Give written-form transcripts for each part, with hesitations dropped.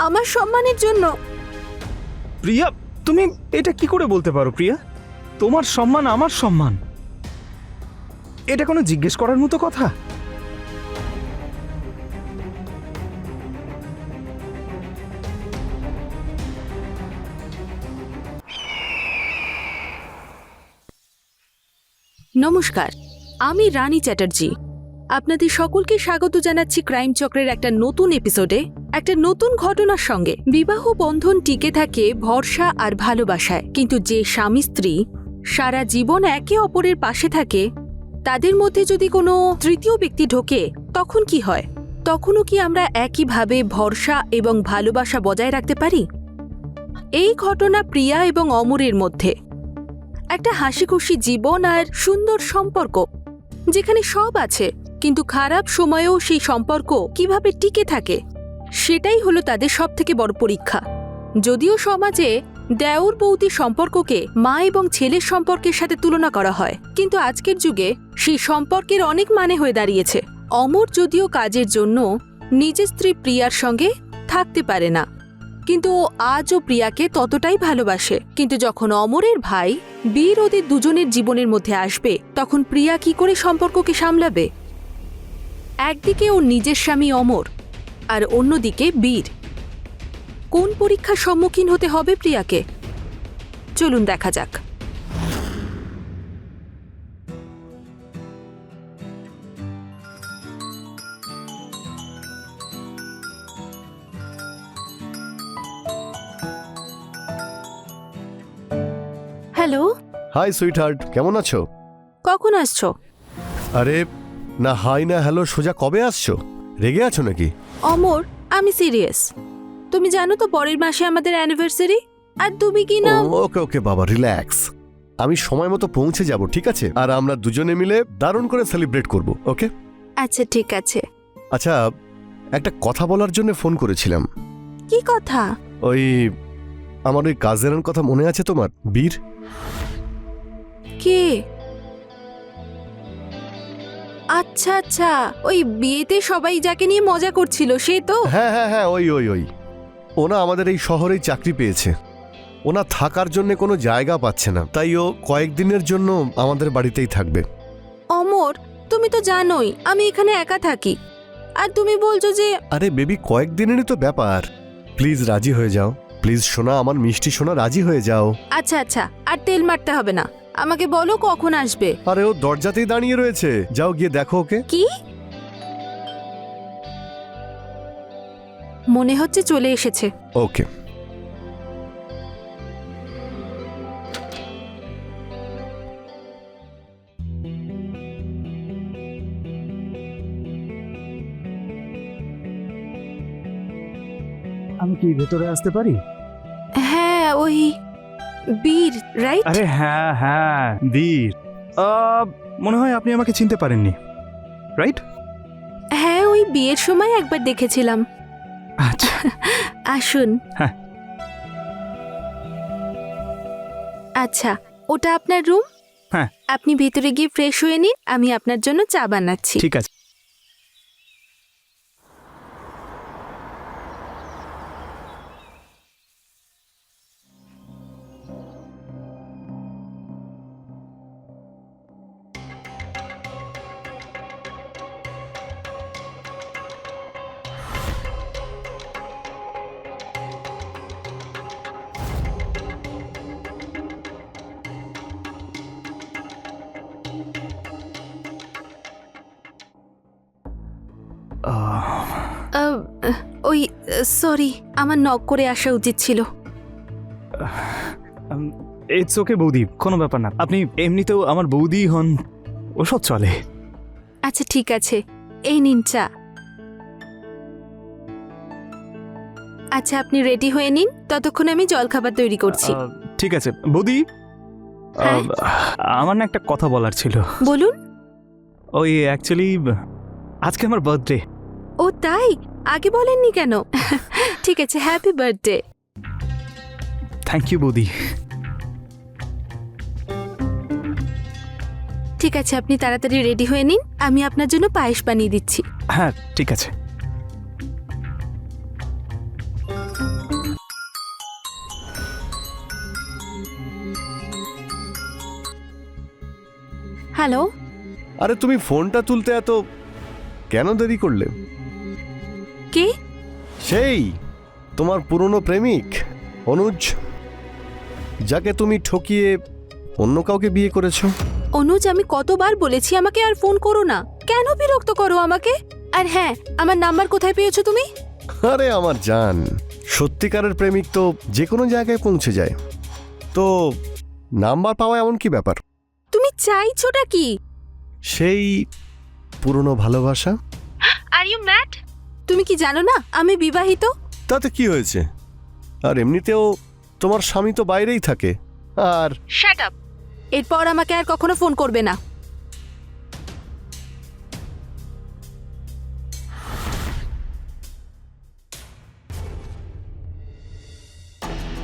আমার সম্মানের জন্য। প্রিয়া, তুমি এটা কি করে বলতে পারো প্রিয়া? তোমার সম্মান আমার সম্মান, এটা কোনো জিজ্ঞেস করার মতো কথা? নমস্কার, আমি রানী চ্যাটার্জি। আপনাদের সকলকে স্বাগত জানাচ্ছি ক্রাইম চক্রের একটা নতুন এপিসোডে, একটা নতুন ঘটনার সঙ্গে। বিবাহ বন্ধন টিকে থাকে ভরসা আর ভালোবাসায়, কিন্তু যে স্বামী স্ত্রী সারা জীবন একে অপরের পাশে থাকে, তাদের মধ্যে যদি কোনো তৃতীয় ব্যক্তি ঢোকে, তখন কি হয়? তখনও কি আমরা একইভাবে ভরসা এবং ভালোবাসা বজায় রাখতে পারি? এই ঘটনা প্রিয়া এবং অমরের মধ্যে। একটা হাসিখুশি জীবন আর সুন্দর সম্পর্ক, যেখানে সব আছে, কিন্তু খারাপ সময়েও সেই সম্পর্ক কিভাবে টিকে থাকে, সেটাই হলো তাদের সবথেকে বড় পরীক্ষা। যদিও সমাজে দেওর বৌদি সম্পর্ককে মা এবং ছেলের সম্পর্কের সাথে তুলনা করা হয়, কিন্তু আজকের যুগে সেই সম্পর্কের অনেক মানে হয়ে দাঁড়িয়েছে। অমর যদিও কাজের জন্য নিজের স্ত্রী প্রিয়ার সঙ্গে থাকতে পারে না, কিন্তু ও আজও প্রিয়াকে ততটাই ভালোবাসে। কিন্তু যখন অমরের ভাই বীর ওদের দুজনের জীবনের মধ্যে আসবে, তখন প্রিয়া কি করে সম্পর্ককে সামলাবে? একদিকে ওর নিজের স্বামী অমর, আর অন্যদিকে বীর। কোন পরীক্ষার সম্মুখীন হতে হবে প্রিয়াকে? চলুন দেখা যাক। হ্যালো, হাই সুইটহার্ট, কেমন আছো? কখন আসছো? আরে না, হাই না হ্যালো, সোজা কবে আসছো? রেগে আছো নাকি? অমর, আমি সিরিয়াস। তুমি জানো তো পরের মাসে আমাদের অ্যানিভার্সারি, আর তুমি কি না? ওকে ওকে বাবা, রিল্যাক্স। আমি সময় মতো পৌঁছে যাব, ঠিক আছে? আর আমরা দুজনে মিলে দারুণ করে সেলিব্রেট করব, ওকে? আচ্ছা ঠিক আছে। আচ্ছা, একটা কথা বলার জন্য ফোন করেছিলাম। কি কথা? ওই আমার ওই কাজের কথা মনে আছে তোমার, বীর? কে? আচ্ছা আচ্ছা, ওই বিয়েতে সবাই যাকে নিয়ে মজা করছিল, সে তো? হ্যাঁ হ্যাঁ হ্যাঁ, ওই ওই ওই ওনা আমাদের এই শহরেই চাকরি পেয়েছে। ওনা থাকার জন্য কোনো জায়গা পাচ্ছে না, তাই ও কয়েকদিনের জন্য আমাদের বাড়িতেই থাকবে। অমর, তুমি তো জানোই আমি এখানে একা থাকি, আর তুমি বলছো যে... আরে বেবি, কয়েকদিনেরই তো ব্যাপার, প্লিজ রাজি হয়ে যাও। প্লিজ সোনা, আমার মিষ্টি সোনা, রাজি হয়ে যাও। আচ্ছা আচ্ছা, আর তেল মারতে হবে না, আমাকে বলো কখন আসবে। আরে ও দরজাতেই দাঁড়িয়ে রয়েছে, যাও গিয়ে দেখো ওকে। কি? মনে হচ্ছে চলে এসেছে। ওকে। আমি কি ভেতরে আসতে পারি? হ্যাঁ, ওই বীর, রাইট? আরে হ্যাঁ হ্যাঁ, বীর। মনে হয় আপনি আমাকে চিনতে পারেননি, রাইট? হ্যাঁ, ওই বিয়ের সময় একবার দেখেছিলাম। আচ্ছা। আসুন। হ্যাঁ। আচ্ছা, ওটা আপনার রুম। হ্যাঁ। আপনি ভেতরে গিয়ে ফ্রেশ হয়ে নিন, আমি আপনার জন্য চা বানাচ্ছি। ঠিক আছে। ওই সরি, আমার নক করে আসা উচিত ছিল। ইটস ওকে বৌদি, কোনো ব্যাপার না। আপনি এমনিতেও আমার বৌদি হন, ওসব চলে। আচ্ছা ঠিক আছে, এই নিন চা। আচ্ছা, আপনি রেডি হয়ে নিন, ততক্ষণ আমি জলখাবার তৈরি করছি। ঠিক আছে বৌদি। হ্যাঁ? আমার না একটা কথা বলার ছিল। বলুন। ওই অ্যাকচুয়ালি আজকে আমার বার্থডে। ও তাই? আগে বলেননি কেন? ঠিক আছে, হ্যাপি বার্থডে। থ্যাংক ইউ বৌদি। ঠিক আছে, আপনি তাড়াতাড়ি রেডি হয়ে নিন, আমি আপনার জন্য পায়েস বানিয়ে দিচ্ছি। হ্যাঁ ঠিক আছে। হ্যালো, আরে তুমি ফোনটা তুলতে এত কেন দেরি করলে? কে? সেই তোমার পুরনো প্রেমিক অনুজ, যাকে তুমি ঠকিয়ে অন্য কাউকে বিয়ে করেছো। অনুজ, আমি কতবার বলেছি আমাকে আর ফোন করো না, কেন বিরক্ত করো আমাকে? আর হ্যাঁ, আমার নাম্বার কোথায় পেয়েছো তুমি? আরে আমার জান, সত্যিকারের প্রেমিক তো যে কোনো জায়গায় পৌঁছে যায়, তো নাম্বার পাওয়া এমন কি ব্যাপার? তুমি চাইছোটা কি? সেই পুরনো ভালোবাসা। Are you mad? তুমি কি জানো না আমি বিবাহিত? তাতে কি হয়েছে? আর এমনিতেও তোমার স্বামী তো বাইরেই থাকে। আর শাট আপ। এরপর আমাকে আর কখনো ফোন করবে না।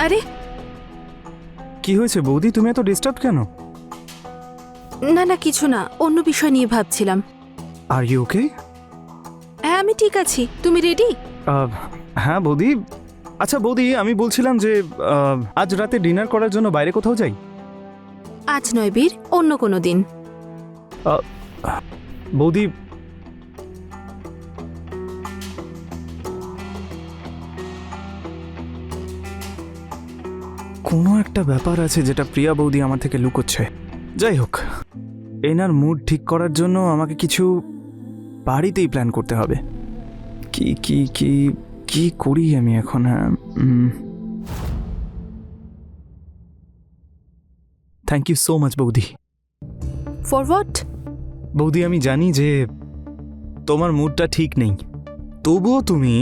আরে কি হয়েছে বৌদি, তুমি এত ডিস্টার্ব কেন? না না, কিছু না, অন্য বিষয় নিয়ে ভাবছিলাম। Are you okay? হ্যাঁ, আমি ঠিক আছি। তুমি রেডি? হ্যাঁ বৌদি। আচ্ছা বৌদি, আমি বলছিলাম যে আজ রাতে ডিনার করার জন্য বাইরে কোথাও যাই। আজ নয় বীর, অন্য কোনো দিন। বৌদি, কোনো একটা ব্যাপার আছে যেটা প্রিয়া বৌদি আমার থেকে লুকোচ্ছে। যাই হোক, এনার মুড ঠিক করার জন্য আমাকে কিছু বাড়িতেই প্ল্যান করতে হবে। কি কি কি কি করি আমি এখন? থ্যাংক ইউ সো মাচ বৌদি। For what? বৌদি, আমি জানি যে তোমার মুডটা ঠিক নেই, তবুও তুমি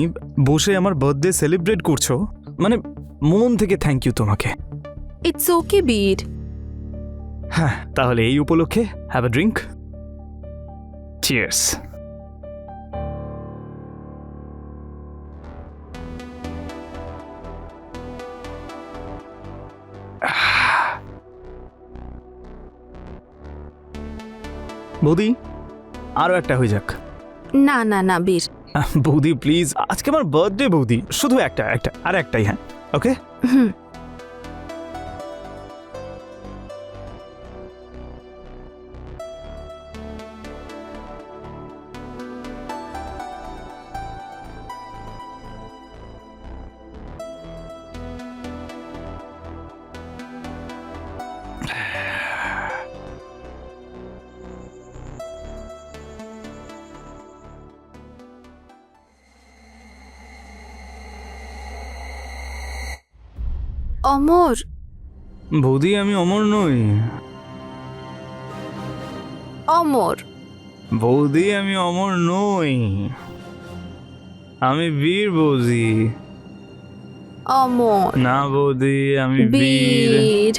বসে আমার বার্থডে সেলিব্রেট করছো, মানে মন থেকে থ্যাংক ইউ তোমাকে। ইটস ওকে বীর। হ্যাঁ, তাহলে এই উপলক্ষে হ্যাভ আ ড্রিঙ্ক। চিয়ার্স। বৌদি, আরো একটা হয়ে যাক। না না না বীর। বৌদি প্লিজ, আজকে আমার বার্থডে বৌদি, শুধু একটা একটা আর একটাই। হ্যাঁ, ওকে। হুম। অমর। বৌদি, আমি অমর নই। অমর। বৌদি, আমি অমর নই, আমি বীর বৌদি। অমর না বৌদি, আমি বীর। বীর।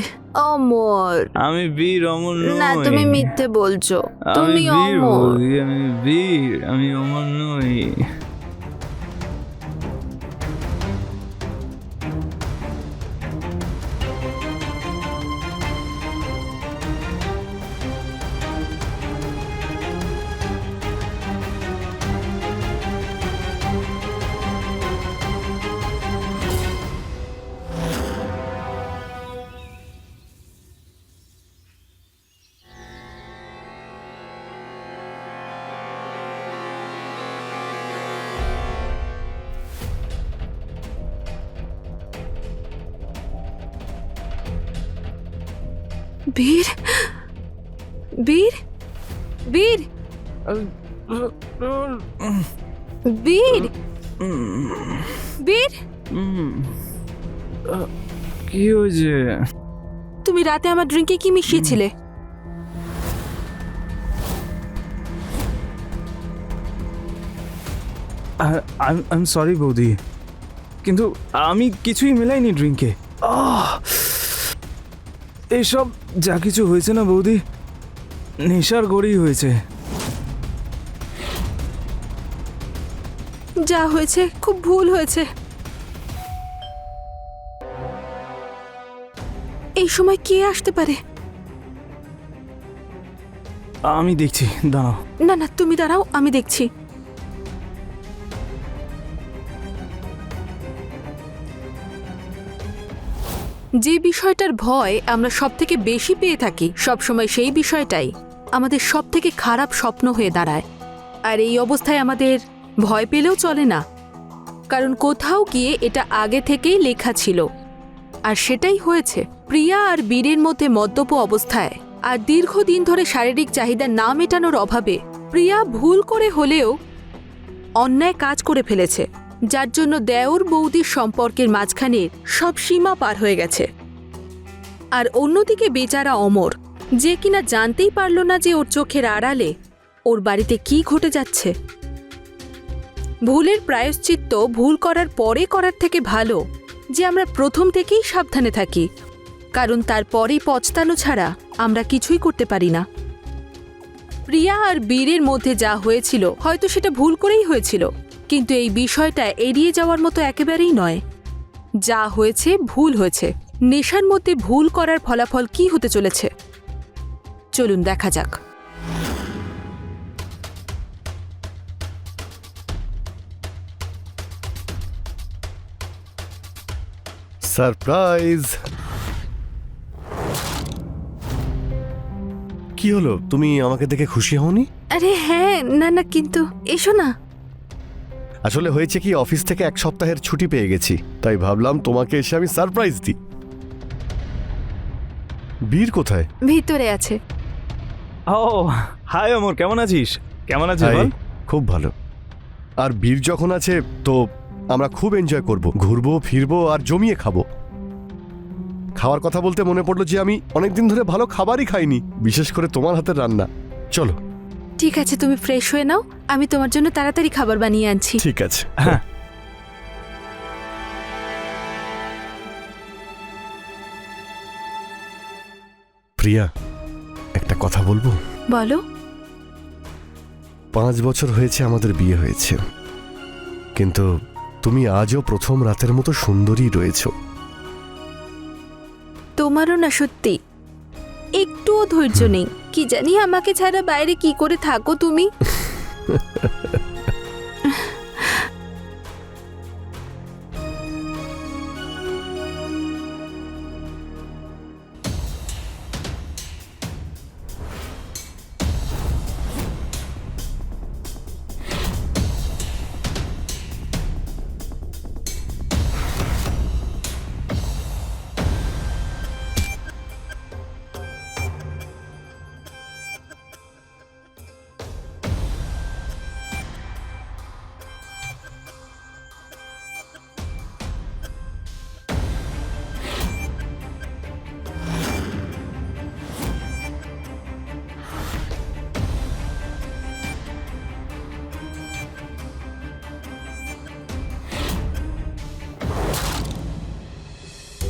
অমর। আমি বীর, অমর নই। না, তুমি মিথ্যে বলছো। আমি তুমি বীর অমর। বৌদি, আমি বীর, আমি অমর নই। বীর। বীর। বীর। বীর। বীর। কি হয়েছে? তুমি রাতে আমার ড্রিঙ্কে কি মিশিয়েছিলে? আই এম সরি বৌদি, কিন্তু আমি কিছুই মেলাইনি ড্রিঙ্কে। এসব যা কিছু হয়েছে না বৌদি, নেশার গড়েই হয়েছে। যা হয়েছে খুব ভুল হয়েছে। এই সময় কে আসতে পারে? আমি দেখছি, দাঁড়াও। না না, তুমি দাঁড়াও, আমি দেখছি। যে বিষয়টার ভয় আমরা সব থেকে বেশি পেয়ে থাকি সবসময় সেই বিষয়টাই আমাদের সবথেকে খারাপ স্বপ্ন হয়ে দাঁড়ায়। আর এই অবস্থায় আমাদের ভয় পেলেও চলে না, কারণ কোথাও গিয়ে এটা আগে থেকেই লেখা ছিল। আর সেটাই হয়েছে। প্রিয়া আর বীরের মধ্যে মদ্যপ অবস্থায় আর দীর্ঘদিন ধরে শারীরিক চাহিদা না মেটানোর অভাবে প্রিয়া ভুল করে হলেও অন্যায় কাজ করে ফেলেছে, যার জন্য দেওর বৌদির সম্পর্কের মাঝখানে সব সীমা পার হয়ে গেছে। আর অন্যদিকে বেচারা অমর, যে কিনা জানতেই পারল না যে ওর চোখের আড়ালে ওর বাড়িতে কি ঘটে যাচ্ছে। ভুলের প্রায়শ্চিত্ত ভুল করার পরে করার থেকে ভালো যে আমরা প্রথম থেকেই সাবধানে থাকি, কারণ তারপরে পচতানো ছাড়া আমরা কিছুই করতে পারি না। প্রিয়া আর বীরের মধ্যে যা হয়েছিল হয়তো সেটা ভুল করেই হয়েছিল, কিন্তু এই বিষয়টা এড়িয়ে যাওয়ার মতো একেবারেই নয়। যা হয়েছে ভুল হয়েছে। নেশার মধ্যে ভুল করার ফলাফল কি হতে চলেছে চলুন দেখা যাক। সারপ্রাইজ! কি হলো, তুমি আমাকে দেখে খুশি হওনি? আরে হ্যাঁ, না না, কিন্তু এসো না। আসলে হয়েছে কি, অফিস থেকে 1 সপ্তাহের ছুটি পেয়ে গেছি, তাই ভাবলাম তোমাকে এসে আমি সারপ্রাইজ দিই। বীর কোথায়? ভিতরে আছে। ও হাই অমর, কেমন আছিস? কেমন আছিস হাই, বল? খুব ভালো। আর বীর যখন আছে তো আমরা খুব এনজয় করব, ঘুরবো ফিরবো আর জমিয়ে খাবো। খাওয়ার কথা বলতে মনে পড়লো যে আমি অনেকদিন ধরে ভালো খাবারই খাইনি, বিশেষ করে তোমার হাতের রান্না। চলো। ঠিক আছে, তুমি ফ্রেশ হয়ে নাও, আমি তোমার জন্য তাড়াতাড়ি খাবার বানিয়ে আনছি। ঠিক আছে। হ্যাঁ। প্রিয়া, একটা কথা বলবো? বলো। 5 বছর হয়েছে আমাদের বিয়ে হয়েছে, কিন্তু তুমি আজও প্রথম রাতের মতো সুন্দরী রয়েছো। তোমারও না সত্যি একটুও ধৈর্য নেই। কি জানি আমাকে ছাড়া বাইরে কি করে থাকো তুমি।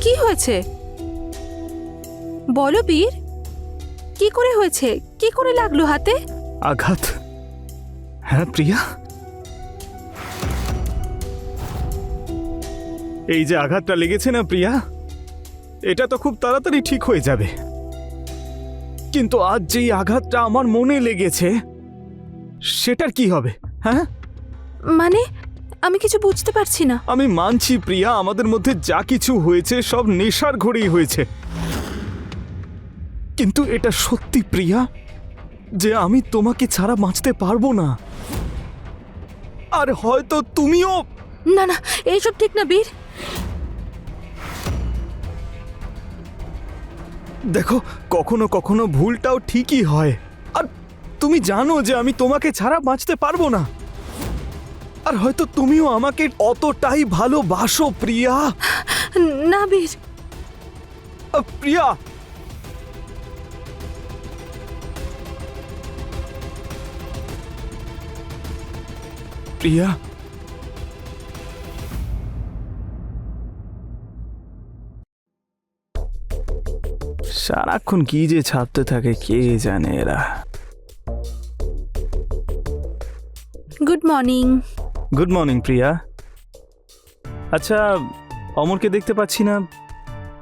কি হয়েছে বলো বীর, কি করে হয়েছে? কি করে লাগলো হাতে? আঘাত। হ্যাঁ প্রিয়া, এই যে আঘাতটা লেগেছে না প্রিয়া, এটা তো খুব তাড়াতাড়ি ঠিক হয়ে যাবে। কিন্তু আজ যেই আঘাতটা আমার মনে লেগেছে সেটার কি হবে? হ্যাঁ, মানে আমি কিছু বুঝতে পারছি না। আমি মানছি প্রিয়া, আমাদের মধ্যে যা কিছু হয়েছে সব নেশার ঘরেই হয়েছে, কিন্তু এটা সত্যি প্রিয়া যে আমি তোমাকে ছাড়া বাঁচতে পারবো না। আর হয়তো তুমিও। না না, এইসব ঠিক না বীর। দেখো, কখনো কখনো ভুলটাও ঠিকই হয়। আর তুমি জানো যে আমি তোমাকে ছাড়া বাঁচতে পারবো না। আর হয়তো তুমিও আমাকে অতটাই ভালোবাসো প্রিয়া। না বীর। প্রিয়া, প্রিয়া, সারাক্ষণ কি যে ছাপতে থাকে কে জানে এরা। Good morning. গুড মর্নিং প্রিয়া। আচ্ছা, অমরকে দেখতে পাচ্ছি না।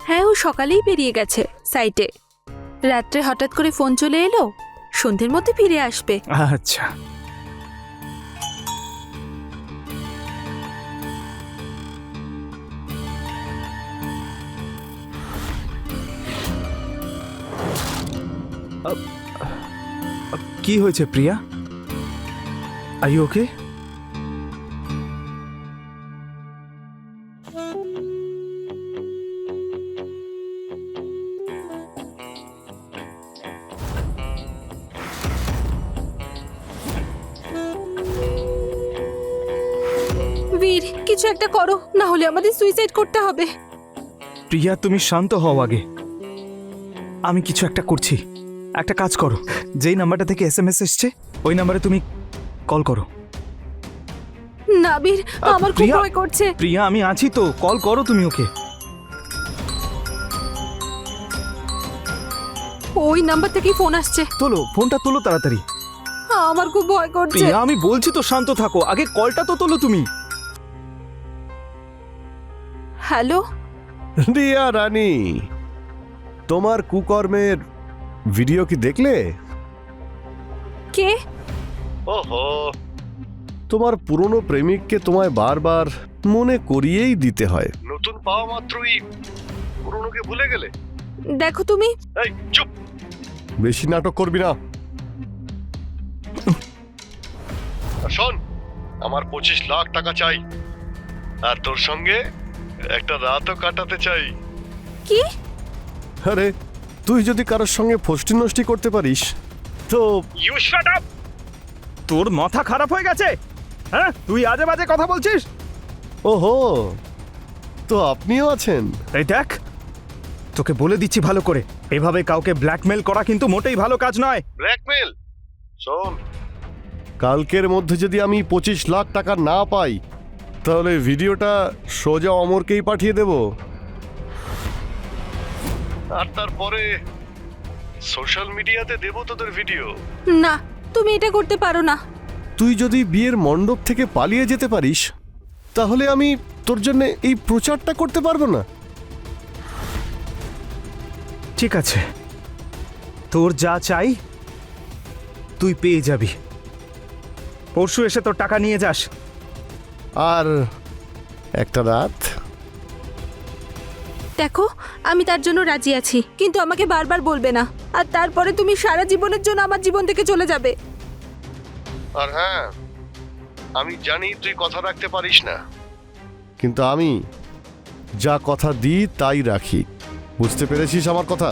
হ্যাঁ, ও সকালেই বেরিয়ে গেছে সাইটে। রাত্রে হঠাৎ করে ফোন চলে এলো, সন্ধ্যের মধ্যে ফিরে আসবে। আচ্ছা, কি হয়েছে প্রিয়া? আর ইউ ওকে? বীর, কিছু একটা করো, না হলে আমাদের সুইসাইড করতে হবে। প্রিয়া তুমি শান্ত হও আগে। আমি কিছু একটা করছি। একটা কাজ করো, যেই নাম্বারটা থেকে এসএমএস এসছে ওই নাম্বারে তুমি কল করো। না বীর, আমার খুব প্রিয়া, ভয় করছে। প্রিয়া আমি আছি তো, কল করো তুমি ওকে। ওই নাম্বার থেকেই ফোন আসছে। তোলো ফোনটা, তোলো তাড়াতাড়ি। আমার খুব ভয় করছে। প্রিয়া আমি বলছি তো শান্ত থাকো, আগে কলটা তো তোলো তুমি। হ্যালো, রিয়া রানী, তোমার কুকর্মের ভিডিও কি দেখলে? কে? ওহো, তোমার পুরনো প্রেমিককে তোমায় বারবার মনে করিয়েই দিতে হয়। নতুন পাওয়া মাত্রই পুরনোকে ভুলে গেলে? দেখো তুমি। এই চুপ, বেশি নাটক করবি না। আর শোন, আমার 25 লাখ টাকা চাই, আর তোর সঙ্গে একটা রাতও কাটাতে চাই। কি? আরে তুই যদি কারোর সঙ্গে ফষ্টি নষ্টি করতে পারিস তো। You shut up! তোর মাথা খারাপ হয়ে গেছে? হ্যাঁ, তুই আজে বাজে কথা বলছিস। ওহো, তো আপনিও আছেন? এই দেখ, তোকে বলে দিচ্ছি ভালো করে, এভাবে কাউকে ব্ল্যাকমেল করা কিন্তু মোটেই ভালো কাজ নয়। ব্ল্যাকমেল? শোন, কালকের মধ্যে যদি আমি 25 লাখ টাকা না পাই তাহলে ভিডিওটা সোজা অমরকেই পাঠিয়ে দেব, আর তারপরে সোশ্যাল মিডিয়াতে দেব তোদের ভিডিও। না, তুমি এটা করতে পারো না। তুই যদি বিয়ের মণ্ডপ থেকে পালিয়ে যেতে পারিস তাহলে আমি তোর জন্য এই প্রচারটা করতে পারবো না। ঠিক আছে, তোর যা চাই তুই পেয়ে যাবি। পরশু এসে তোর টাকা নিয়ে যাস। আর একটা রাত। দেখো, আমি তার জন্য রাজি আছি, কিন্তু আমাকে বারবার বলবে না, আর তারপরে তুমি সারা জীবনের জন্য আমার জীবন থেকে চলে যাবে। আর হ্যাঁ, আমি জানি তুই কথা রাখতে পারিস না, কিন্তু আমি যা কথা দিই তাই রাখি। বুঝতে পেরেছিস আমার কথা?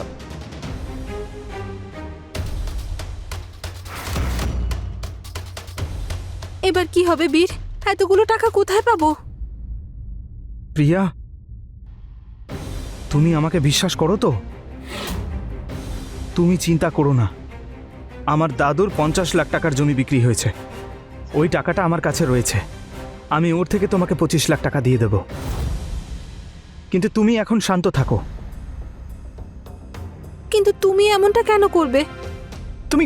এবার কি হবে বীর? এতগুলো টাকা কোথায় পাবো? প্রিয়া, তুমি আমাকে বিশ্বাস করো তো? তুমি চিন্তা করো না, আমার দাদুর 50 লাখ টাকার জমি বিক্রি হয়েছে, ওই টাকাটা আমার কাছে রয়েছে। আমি ওর থেকে তোমাকে 25 লাখ টাকা দিয়ে দেব, কিন্তু তুমি এখন শান্ত থাকো। কিন্তু তুমি এমনটা কেন করবে? তুমি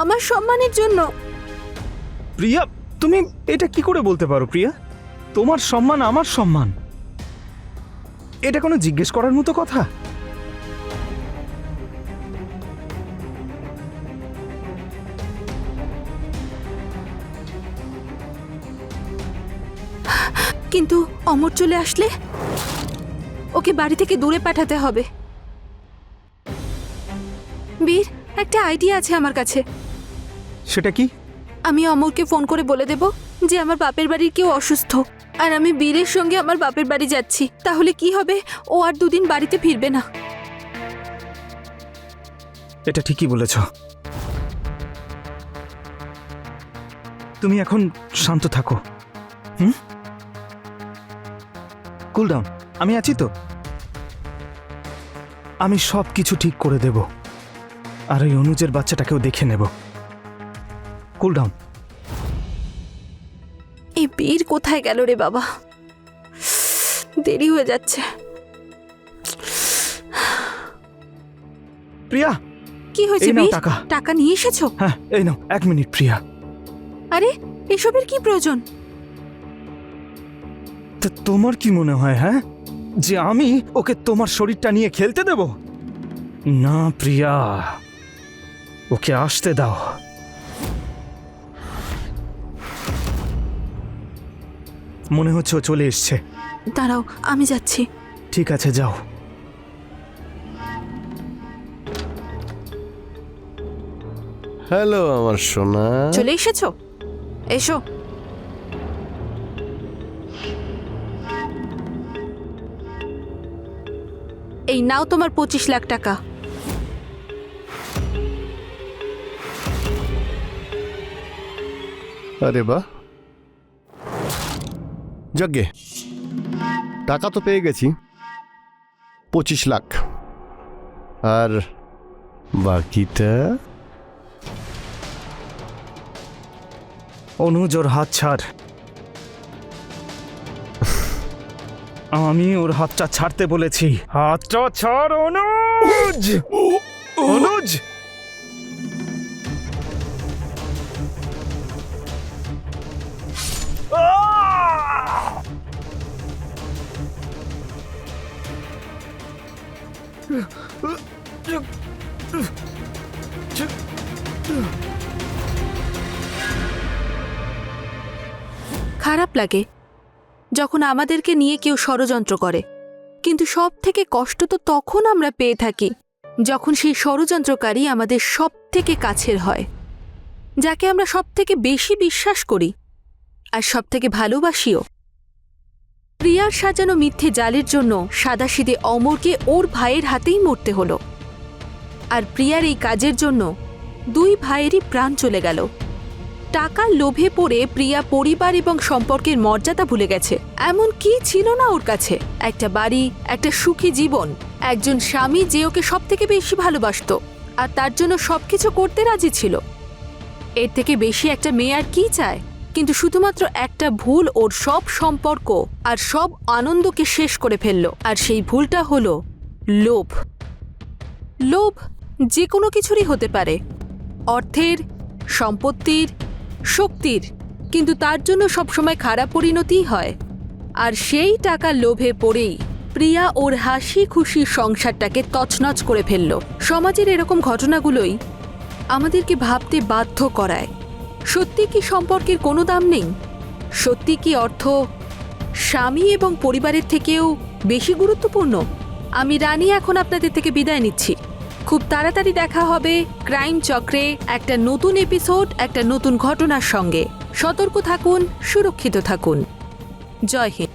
আমার সম্মানের জন্য। প্রিয়া, তুমি এটা কি করে বলতে পারো? প্রিয়া, তোমার সম্মান আমার সম্মান, এটা কোনো জিজ্ঞেস করার মতো কথা? কিন্তু অমর চলে আসলে ওকে বাড়ি থেকে দূরে পাঠাতে হবে। বীর, একটা আইডিয়া আছে আমার কাছে। সেটা কি? আমি অমরকে ফোন করে বলে দেব যে আমার বাপের বাড়ির কেউ অসুস্থ, আর আমি বীরের সঙ্গে আমার বাপের বাড়ি যাচ্ছি। তাহলে কি হবে, ও আর 2 দিন বাড়িতে ফিরবে না। এটা ঠিকই বলেছ। তুমি এখন শান্ত থাকো। কুল ডাউন, আমি আছি তো। আমি সব কিছু ঠিক করে দেব, আর ওই অনুজের বাচ্চাটাকেও দেখে নেব। Cool down. এই বীর কোথায় গেল রে বাবা? দেরি হয়ে যাচ্ছে। প্রিয়া, কি হয়েছে এই নাও বীর? টাকা। টাকা নিয়ে এসেছো? হ্যাঁ, এই নাও, 1 মিনিট প্রিয়া। আরে, এসবের কি প্রয়োজন? তা তোমার কি মনে হয়, হ্যাঁ, যে আমি ওকে তোমার শরীরটা নিয়ে খেলতে দেব? না প্রিয়া, ওকে আসতে দাও। মনে হচ্ছে ও চলে এসছে। দাঁড়াও, আমি যাচ্ছি। ঠিক আছে, যাও। হ্যালো আমার সোনা। চলে এসেছো? এসো। এই নাও তোমার 25 লাখ টাকা। আরে বাহ, যাগে টাকা তো পেয়ে গেছি, 25 লাখ। আর বাকিটা? অনুজ, ওর হাত ছাড়। আমি ওর হাতটা ছাড়তে বলেছি। হাতটা ছাড় অনুজ। অনুজ, খারাপ লাগে যখন আমাদেরকে নিয়ে কেউ ষড়যন্ত্র করে, কিন্তু সব থেকে কষ্ট তো তখন আমরা পেয়ে থাকি যখন সেই ষড়যন্ত্রকারী আমাদের সব থেকে কাছের হয়, যাকে আমরা সব থেকে বেশি বিশ্বাস করি আর সব থেকে ভালোবাসিও। প্রিয়ার সাজানো মিথ্যে জালের জন্য সাদাসিধে অমরকে ওর ভাইয়ের হাতেই মরতে হলো, আর প্রিয়ার এই কাজের জন্য 2 ভাইয়েরই প্রাণ চলে গেল। টাকার লোভে পড়ে প্রিয়া পরিবার এবং সম্পর্কের মর্যাদা ভুলে গেছে। এমন কি ছিল না ওর কাছে? একটা বাড়ি, একটা সুখী জীবন, একজন স্বামী যে ওকে সব থেকে বেশি ভালোবাসতো আর তার জন্য সবকিছু করতে রাজি ছিল। এর থেকে বেশি একটা মেয়ে আর কি চায়? কিন্তু শুধুমাত্র একটা ভুল ওর সব সম্পর্ক আর সব আনন্দকে শেষ করে ফেলল, আর সেই ভুলটা হলো লোভ। লোভ যে কোনো কিছুরই হতে পারে, অর্থের, সম্পত্তির, শক্তির, কিন্তু তার জন্য সবসময় খারাপ পরিণতিই হয়। আর সেই টাকার লোভে পড়েই প্রিয়া ওর হাসি খুশি সংসারটাকে তছনছ করে ফেলল। সমাজের এরকম ঘটনাগুলোই আমাদেরকে ভাবতে বাধ্য করায়, সত্যি কি সম্পর্কের কোনো দাম নেই? সত্যি কি অর্থ স্বামী এবং পরিবারের থেকেও বেশি গুরুত্বপূর্ণ? আমি রানী এখন আপনাদের থেকে বিদায় নিচ্ছি। খুব তাড়াতাড়ি দেখা হবে ক্রাইম চক্রে একটা নতুন এপিসোড, একটা নতুন ঘটনার সঙ্গে। সতর্ক থাকুন, সুরক্ষিত থাকুন। জয় হিন্দ।